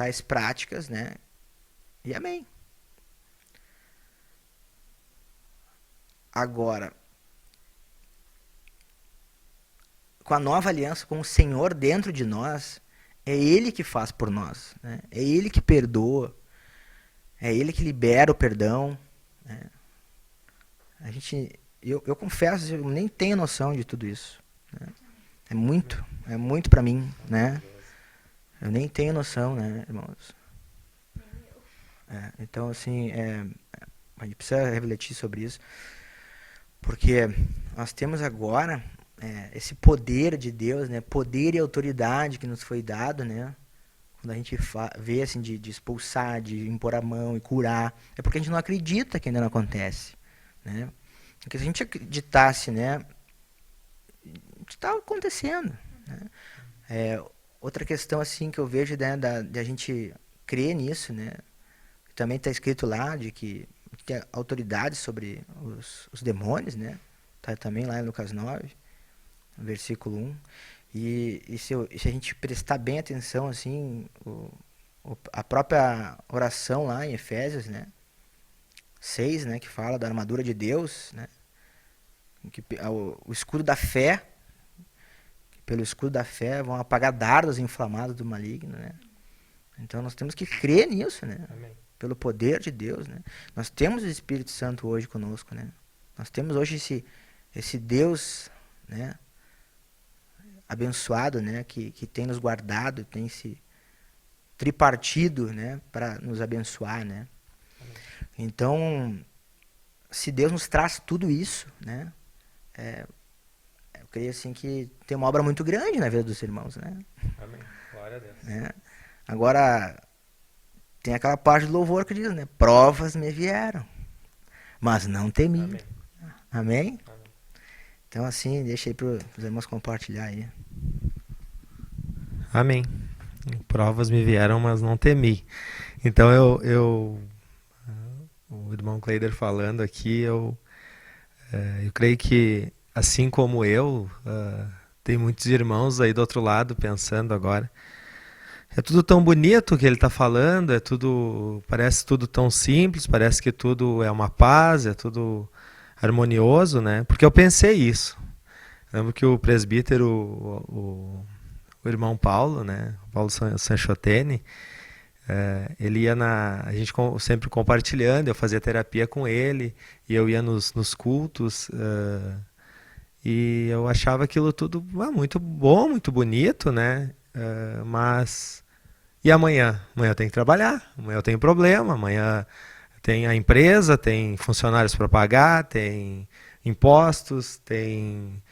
tais práticas, né? E amém. Agora, com a nova aliança, com o Senhor dentro de nós, é Ele que faz por nós, né? É Ele que perdoa, é Ele que libera o perdão, né? Eu confesso, eu nem tenho noção de tudo isso, né? É muito para mim, né? Eu nem tenho noção, né, irmãos? Então, assim, a gente precisa refletir sobre isso, porque nós temos agora esse poder de Deus, né? Poder e autoridade que nos foi dado, né? Quando a gente vê assim de expulsar, de impor a mão e curar, é porque a gente não acredita que ainda não acontece, né? Porque se a gente acreditasse, né, está acontecendo, né? Outra questão assim que eu vejo, né, de a gente crer nisso, né? Também está escrito lá de que tem autoridade sobre os demônios, né? Tá também lá em Lucas 9, versículo 1. E se a gente prestar bem atenção, assim, a própria oração lá em Efésios, né? 6, né? Que fala da armadura de Deus, né? O escudo da fé, que pelo escudo da fé vão apagar dardos inflamados do maligno, né? Então nós temos que crer nisso, né?
Amém.
Pelo poder de Deus, né? Nós temos o Espírito Santo hoje conosco, né? Nós temos hoje esse Deus, né, abençoado, né, que tem nos guardado, tem esse tripartido, né, para nos abençoar, né? Então, se Deus nos traz tudo isso, né, eu creio assim que tem uma obra muito grande na vida dos irmãos, né?
Amém. Glória a Deus.
Né? Agora, tem aquela parte do louvor que diz, né? Provas me vieram, mas não temi.
Amém.
Amém?
Amém.
Então, assim, deixa aí para os irmãos compartilhar aí.
Amém. Provas me vieram, mas não temi. Então, o irmão Kleider falando aqui, eu creio que, assim como tem muitos irmãos aí do outro lado pensando agora. É tudo tão bonito que ele está falando, parece tudo tão simples, parece que tudo é uma paz, é tudo harmonioso, né? Porque eu pensei isso. Lembro que o presbítero, o irmão Paulo, né? Paulo Sanchotene, ele ia a gente sempre compartilhando, eu fazia terapia com ele, e eu ia nos cultos, e eu achava aquilo tudo muito bom, muito bonito, né? Mas e amanhã? Amanhã eu tenho que trabalhar, amanhã eu tenho problema, amanhã tem a empresa, tem funcionários para pagar, tem impostos, tem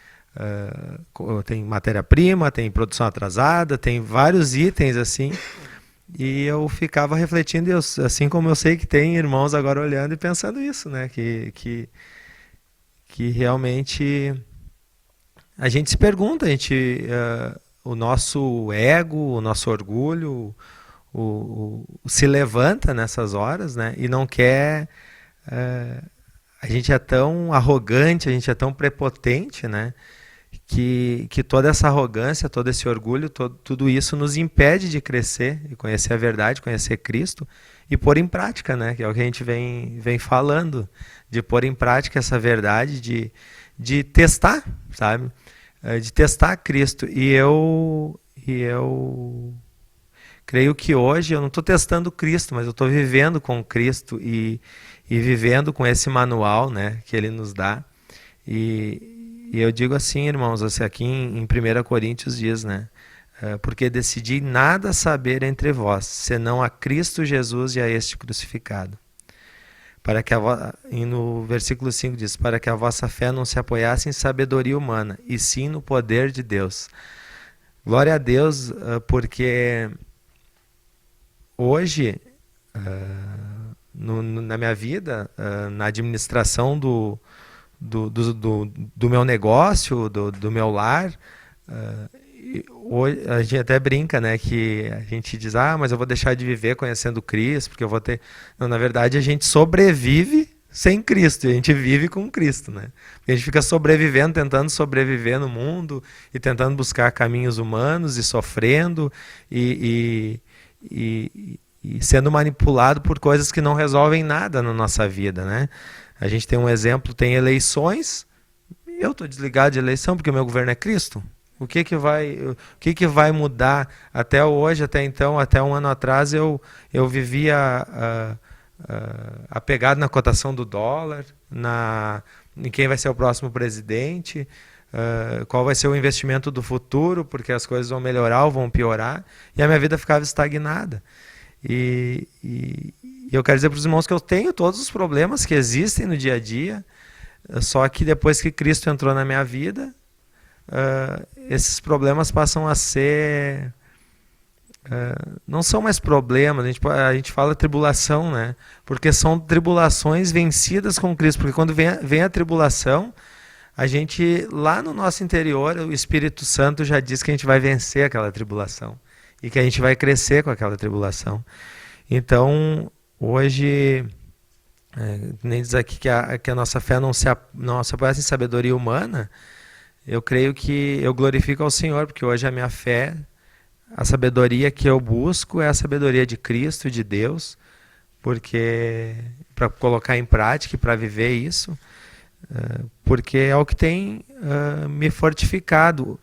matéria-prima, tem produção atrasada, tem vários itens assim. E eu ficava refletindo, assim como eu sei que tem irmãos agora olhando e pensando isso, né? Que realmente a gente se pergunta, o nosso ego, o nosso orgulho, se levanta nessas horas, né? E não quer. A gente é tão arrogante, a gente é tão prepotente, né? Que toda essa arrogância, todo esse orgulho, tudo isso nos impede de crescer e conhecer a verdade, conhecer Cristo e pôr em prática, né? Que é o que a gente vem falando, de pôr em prática essa verdade, de testar, sabe? De testar Cristo. E eu creio que hoje eu não estou testando Cristo, mas eu estou vivendo com Cristo e vivendo com esse manual, né, que Ele nos dá. E eu digo assim, irmãos, assim, aqui em 1 Coríntios diz, né, porque decidi nada saber entre vós, senão a Cristo Jesus e a este crucificado. E no versículo 5 diz, para que a vossa fé não se apoiasse em sabedoria humana, e sim no poder de Deus. Glória a Deus, porque hoje, na minha vida, na administração do meu negócio, do meu lar, hoje a gente até brinca, né, que a gente diz, mas eu vou deixar de viver conhecendo Cristo, porque eu vou ter... Não, na verdade, a gente sobrevive sem Cristo, e a gente vive com Cristo, né? A gente fica sobrevivendo, tentando sobreviver no mundo, e tentando buscar caminhos humanos, e sofrendo, e e sendo manipulado por coisas que não resolvem nada na nossa vida, né? A gente tem um exemplo, tem eleições, eu estou desligado de eleição porque o meu governo é Cristo. O que que vai mudar? Até hoje, até então, até um ano atrás, eu vivia apegado na cotação do dólar, em quem vai ser o próximo presidente, qual vai ser o investimento do futuro, porque as coisas vão melhorar ou vão piorar, e a minha vida ficava estagnada. E eu quero dizer para os irmãos que eu tenho todos os problemas que existem no dia a dia, só que depois que Cristo entrou na minha vida, esses problemas passam a ser... não são mais problemas, a gente fala tribulação, né? Porque são tribulações vencidas com Cristo, porque quando vem a tribulação, a gente, lá no nosso interior, o Espírito Santo já diz que a gente vai vencer aquela tribulação, e que a gente vai crescer com aquela tribulação. Então, hoje, nem diz aqui que a nossa fé não se apoia em sabedoria humana, eu creio que eu glorifico ao Senhor, porque hoje a minha fé, a sabedoria que eu busco é a sabedoria de Cristo, de Deus, porque para colocar em prática e para viver isso, porque é o que tem me fortificado.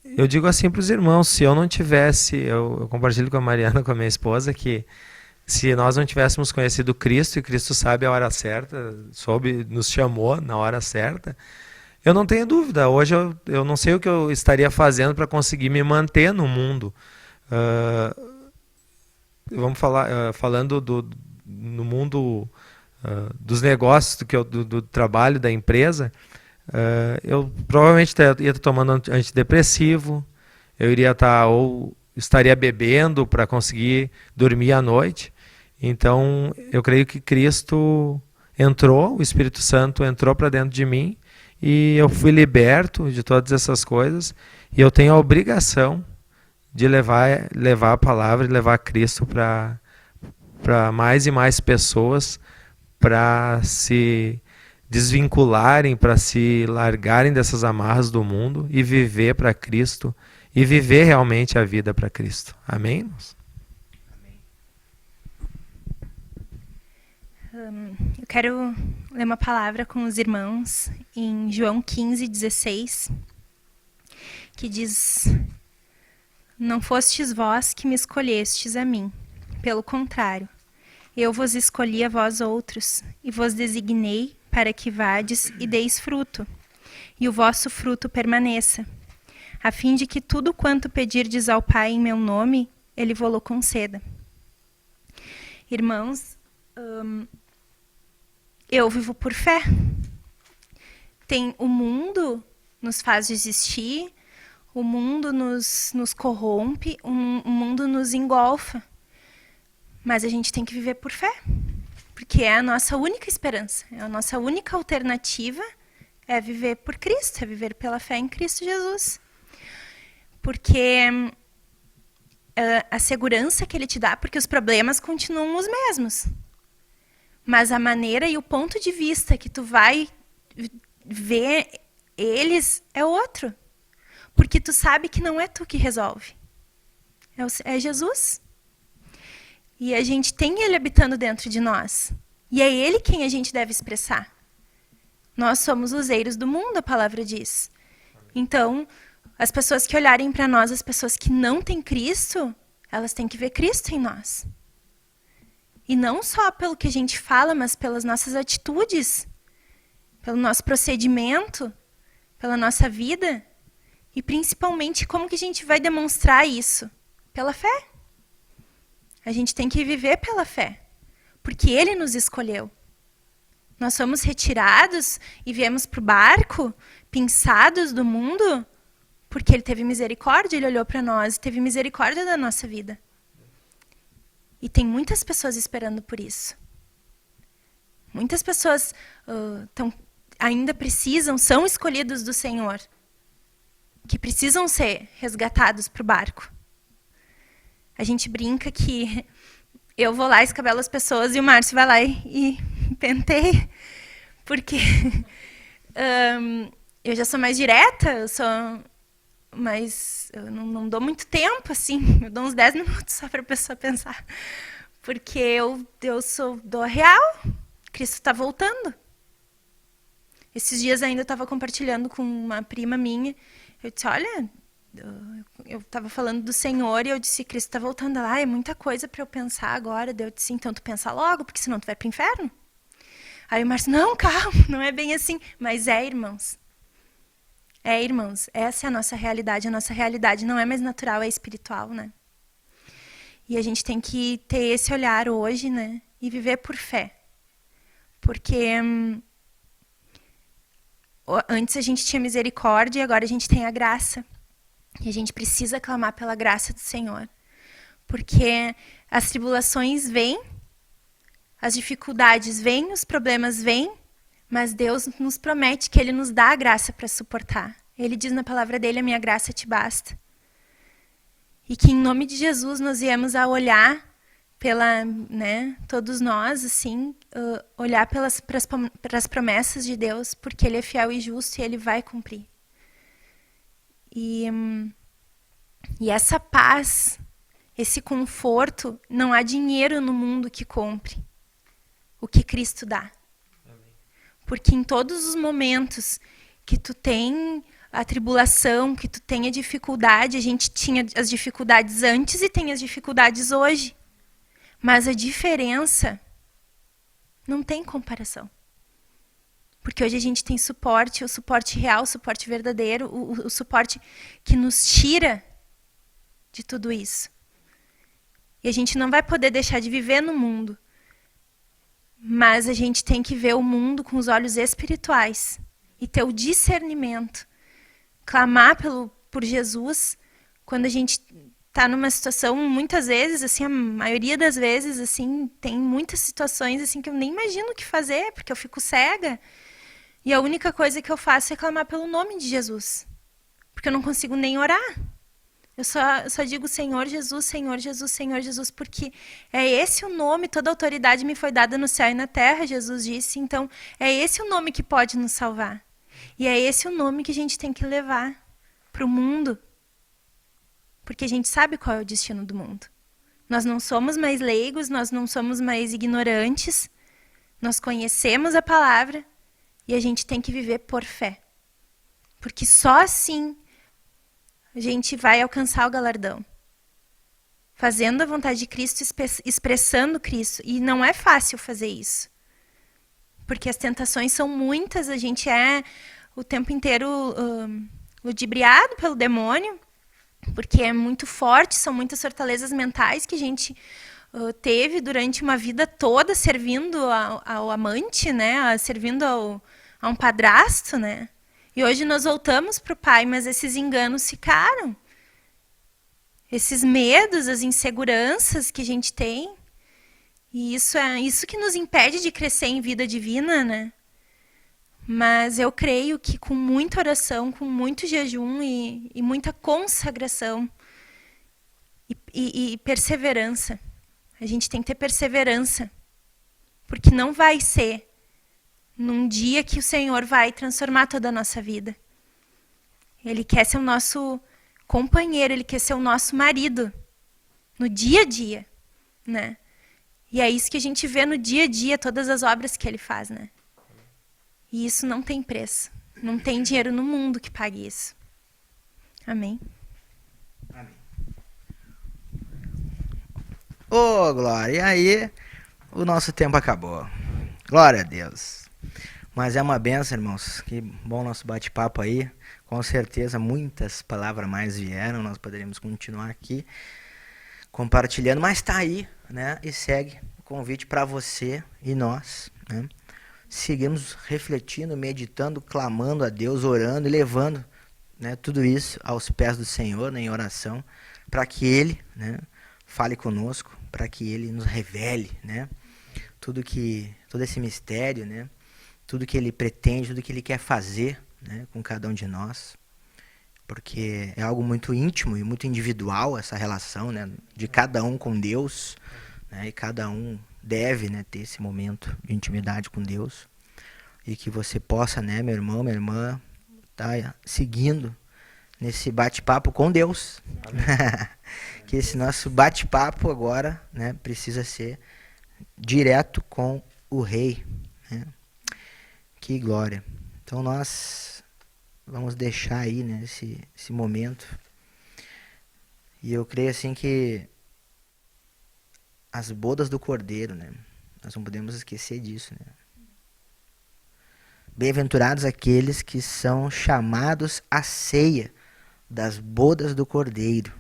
Eu digo assim para os irmãos, se eu não tivesse, eu compartilho com a Mariana, com a minha esposa, que se nós não tivéssemos conhecido Cristo, e Cristo sabe a hora certa, nos chamou na hora certa, eu não tenho dúvida, hoje eu não sei o que eu estaria fazendo para conseguir me manter no mundo. Vamos falando no mundo dos negócios, do trabalho, da empresa, eu provavelmente ia estar tomando antidepressivo, eu iria estar ou estaria bebendo para conseguir dormir à noite. Então, eu creio que Cristo entrou, o Espírito Santo entrou para dentro de mim, e eu fui liberto de todas essas coisas, e eu tenho a obrigação de levar a palavra e levar Cristo para mais e mais pessoas, para se desvincularem, para se largarem dessas amarras do mundo e viver para Cristo, e viver realmente a vida para Cristo. Amém?
Eu quero ler uma palavra com os irmãos em João 15:16, que diz: não fostes vós que me escolhestes a mim, pelo contrário, eu vos escolhi a vós outros, e vos designei para que vades e deis fruto, e o vosso fruto permaneça, a fim de que tudo quanto pedirdes ao Pai em meu nome, Ele vô-lo conceda. Irmãos, eu vivo por fé. O mundo nos faz desistir, o mundo nos corrompe, o mundo nos engolfa. Mas a gente tem que viver por fé, porque é a nossa única esperança, é a nossa única alternativa, é viver por Cristo, é viver pela fé em Cristo Jesus. Porque a segurança que Ele te dá, porque os problemas continuam os mesmos. Mas a maneira e o ponto de vista que tu vai ver eles é outro. Porque tu sabe que não é tu que resolve. É Jesus. E a gente tem Ele habitando dentro de nós. E é Ele quem a gente deve expressar. Nós somos luzeiros do mundo, a palavra diz. Então, as pessoas que olharem para nós, as pessoas que não têm Cristo, elas têm que ver Cristo em nós. E não só pelo que a gente fala, mas pelas nossas atitudes, pelo nosso procedimento, pela nossa vida. E principalmente como que a gente vai demonstrar isso? Pela fé. A gente tem que viver pela fé, porque Ele nos escolheu. Nós somos retirados e viemos para o barco, pinçados do mundo, porque Ele teve misericórdia, Ele olhou para nós e teve misericórdia da nossa vida. E tem muitas pessoas esperando por isso. Muitas pessoas ainda são escolhidos do Senhor, que precisam ser resgatados para o barco. A gente brinca que eu vou lá, escabelo as pessoas e o Márcio vai lá e penteia, porque eu já sou mais direta, eu sou mas eu não dou muito tempo, assim. Eu dou uns 10 minutos só para a pessoa pensar. Porque eu dou a real. Cristo está voltando. Esses dias ainda eu estava compartilhando com uma prima minha. Eu disse, olha, eu estava falando do Senhor e eu disse, Cristo está voltando. Ela, é muita coisa para eu pensar agora. Eu disse, então tu pensa logo, porque senão tu vai para o inferno. Aí o Márcio, não, calma, não é bem assim. Mas irmãos. Irmãos, essa é a nossa realidade. A nossa realidade não é mais natural, é espiritual, né? E a gente tem que ter esse olhar hoje, né? E viver por fé. Porque antes a gente tinha misericórdia e agora a gente tem a graça. E a gente precisa clamar pela graça do Senhor. Porque as tribulações vêm, as dificuldades vêm, os problemas vêm, mas Deus nos promete que Ele nos dá a graça para suportar. Ele diz na palavra dele, a minha graça te basta. E que em nome de Jesus nós viemos a olhar todos nós, assim, olhar para as promessas de Deus, porque Ele é fiel e justo e Ele vai cumprir. E essa paz, esse conforto, não há dinheiro no mundo que compre o que Cristo dá. Porque em todos os momentos que tu tem a tribulação, que tu tem a dificuldade, a gente tinha as dificuldades antes e tem as dificuldades hoje. Mas a diferença não tem comparação. Porque hoje a gente tem suporte, o suporte real, o suporte verdadeiro, o suporte que nos tira de tudo isso. E a gente não vai poder deixar de viver no mundo. Mas a gente tem que ver o mundo com os olhos espirituais e ter o discernimento. Clamar por Jesus quando a gente está numa situação, muitas vezes, assim, a maioria das vezes, assim, tem muitas situações assim que eu nem imagino o que fazer, porque eu fico cega. E a única coisa que eu faço é clamar pelo nome de Jesus. Porque eu não consigo nem orar. Eu só digo Senhor Jesus, Senhor Jesus, Senhor Jesus, porque é esse o nome, toda autoridade me foi dada no céu e na terra, Jesus disse. Então, é esse o nome que pode nos salvar. E é esse o nome que a gente tem que levar para o mundo. Porque a gente sabe qual é o destino do mundo. Nós não somos mais leigos, nós não somos mais ignorantes. Nós conhecemos a palavra e a gente tem que viver por fé. Porque só assim a gente vai alcançar o galardão. Fazendo a vontade de Cristo, expressando Cristo. E não é fácil fazer isso. Porque as tentações são muitas, a gente é o tempo inteiro ludibriado pelo demônio, porque é muito forte, são muitas fortalezas mentais que a gente teve durante uma vida toda servindo ao amante, né? Servindo a um padrasto, né? E hoje nós voltamos para o Pai, mas esses enganos ficaram. Esses medos, as inseguranças que a gente tem. E isso é isso que nos impede de crescer em vida divina, né? Mas eu creio que com muita oração, com muito jejum e muita consagração e perseverança. A gente tem que ter perseverança. Porque não vai ser num dia que o Senhor vai transformar toda a nossa vida. Ele quer ser o nosso companheiro, Ele quer ser o nosso marido. No dia a dia, né? E é isso que a gente vê no dia a dia, todas as obras que Ele faz, né? E isso não tem preço. Não tem dinheiro no mundo que pague isso. Amém?
Amém. Ô, Glória, e aí o nosso tempo acabou. Glória a Deus. Mas é uma benção, irmãos. Que bom nosso bate-papo aí. Com certeza muitas palavras mais vieram. Nós poderíamos continuar aqui compartilhando. Mas tá aí, né? E segue o convite para você e nós, né? Seguimos refletindo, meditando, clamando a Deus, orando e levando, né, tudo isso aos pés do Senhor, né, em oração, para que Ele, né, fale conosco, para que Ele nos revele, né, todo esse mistério, né, tudo que Ele pretende, tudo que Ele quer fazer, né, com cada um de nós, porque é algo muito íntimo e muito individual essa relação, né, de cada um com Deus, né, e cada um deve, né, ter esse momento de intimidade com Deus, e que você possa, né, meu irmão, minha irmã, tá seguindo, nesse bate-papo com Deus. Que esse nosso bate-papo agora, né, precisa ser direto com o Rei. Né? Que glória. Então nós vamos deixar aí, né, esse momento. E eu creio assim que as bodas do Cordeiro, né, nós não podemos esquecer disso, né? Bem-aventurados aqueles que são chamados à ceia das bodas do Cordeiro.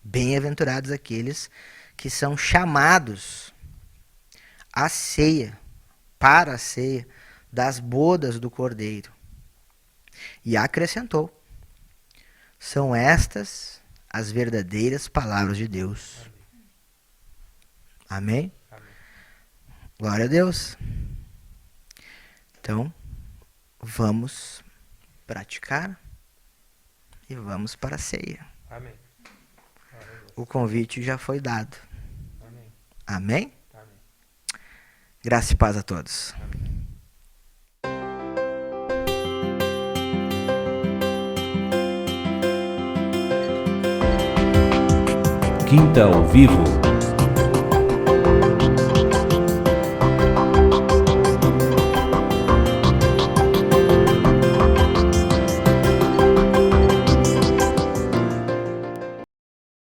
Bem-aventurados aqueles que são chamados à ceia, para a ceia das bodas do Cordeiro. E acrescentou: são estas as verdadeiras palavras de Deus. Amém? Amém. Glória a Deus. Então, vamos praticar e vamos para a ceia.
Amém.
O convite já foi dado.
Amém.
Amém?
Amém.
Graça e paz a todos.
Amém.
Quinta ao Vivo.